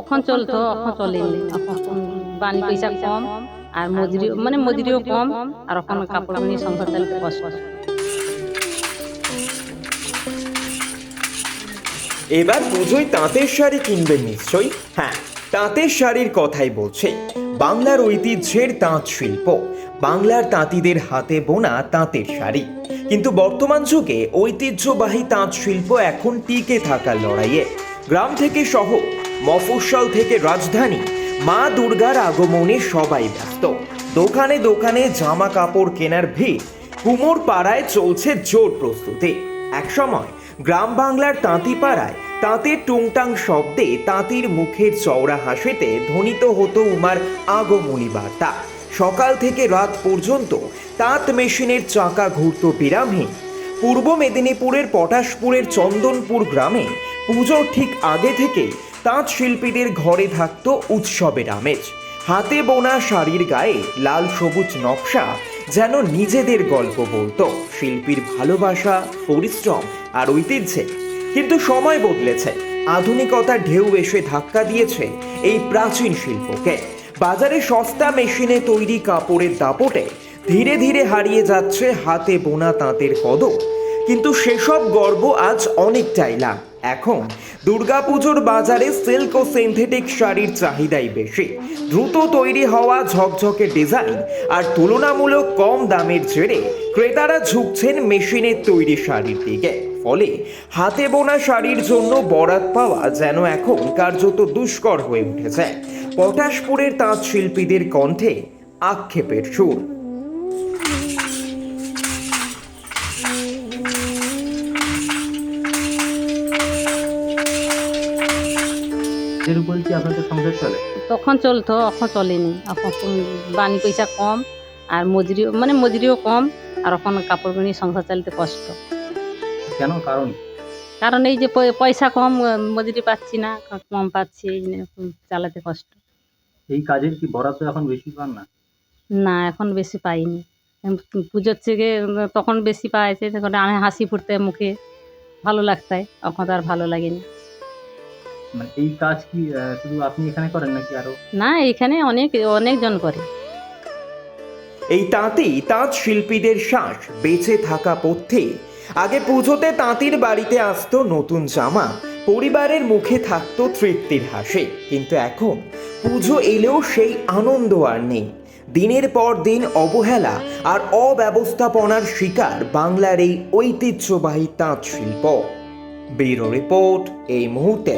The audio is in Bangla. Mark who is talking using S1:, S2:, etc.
S1: তখন চলতো, এখন চলেনি। এখন বানি পয়সা কম, আর মজুরিও কম, আর এখন কাপড় নিয়ে সংসার চালাতে কষ্ট।
S2: এবার পুজোয় তাঁতের শাড়ি কিনবেন নিশ্চয়ই। হ্যাঁ, তাঁতের শাড়ির কথাই বলছে। বাংলার ঐতিহ্যের তাঁত শিল্প, বাংলার তাঁতিদের হাতে বোনা তাঁতের শাড়ি। কিন্তু বর্তমান যুগে ঐতিহ্যবাহী তাঁত শিল্প এখন টিকে থাকার লড়াইয়ে। গ্রাম থেকে শহর, মফস্বল থেকে রাজধানী, মা দুর্গার আগমনে সবাই ব্যস্ত। দোকানে দোকানে জামা কাপড় কেনার ভিড়, কুমোর পাড়ায় চলছে জোর প্রস্তুতি। একসময় গ্রাম বাংলার তাঁতিপাড়ায় তাঁতের টুংটাং শব্দে তাঁতির মুখের চওড়া হাসিতে ধ্বনিত হতো উমার আগমনী বার্তা। সকাল থেকে রাত পর্যন্ত তাঁত মেশিনের চাকা ঘুরত বিরামহীন। পূর্ব মেদিনীপুরের পটাশপুরের চন্দনপুর গ্রামে পুজোর ঠিক আগে থেকেই তাঁত শিল্পীদের ঘরে থাকত উৎসবের আমেজ। হাতে বোনা শাড়ির গায়ে লাল সবুজ নকশা যেন নিজেদের গল্প বলতো শিল্পীর ভালোবাসা, পরিশ্রম আর ঐতিহ্যে। কিন্তু সময় বদলেছে, আধুনিকতার ঢেউ এসে ধাক্কা দিয়েছে এই প্রাচীন শিল্পকে। বাজারে সস্তা মেশিনে তৈরি কাপড়ের দাপটে ধীরে ধীরে হারিয়ে যাচ্ছে হাতে বোনা তাঁতের কদর। কিন্তু সেসব গর্ব আজ অনেকটাই লাভ। এখন দুর্গাপুজোর বাজারে সিল্ক ও সিনথেটিক শাড়ির চাহিদাই বেশি। দ্রুত তৈরি হওয়া ঝকঝকে ডিজাইন আর তুলনামূলক কম দামের জেরে ক্রেতারা ঝুঁকছেন মেশিনের তৈরি শাড়ির দিকে। ফলে হাতে বোনা শাড়ির জন্য বরাত পাওয়া যেন এখন কার্যত দুষ্কর হয়ে উঠেছে। পটাশপুরের তাঁত শিল্পীদের কণ্ঠে আক্ষেপের সুর।
S3: এর উপর কি আপনাদের সংসার চলে?
S1: তখন চলতো, এখন চলেনি। এখন বানি পয়সা কম, আর মজুরিও কম, আর এখন কাপড় নিয়ে সংসার চালাতে কষ্ট।
S3: কেন, কারণ?
S1: কারণ এই যে পয়সা কম, মজুরি পাচ্ছি না, কম পাচ্ছি, এই নিয়ে চালাতে কষ্ট।
S3: এই কাজের কি বরাদ্দ এখন বেশি পান না?
S1: না, এখন বেশি পাইনি। পুজোর থেকে তখন বেশি পাইছে, তখন আমি হাসি ফুটতে মুখে, ভালো লাগতায়। এখন তো আর ভালো লাগেনি।
S3: মানে এই কাজ কি শুধু আপনি এখানে করেন নাকি আরো?
S1: না, এখানে অনেকজন করে।
S2: এই তাঁতি তাঁত শিল্পীদের শ্বাস, বেঁচে থাকা পথ্যে। আগে পুজোতে তাঁতির বাড়িতে আসতো নতুন জামা, পরিবারের মুখে থাকতো তৃপ্তির হাসি। কিন্তু এখন পুজো এলেও সেই আনন্দ আর নেই। দিনের পর দিন অবহেলা আর অব্যবস্থাপনার শিকার বাংলার এই ঐতিহ্যবাহী তাঁত শিল্প। ব্যুরো রিপোর্ট, এই মুহূর্তে।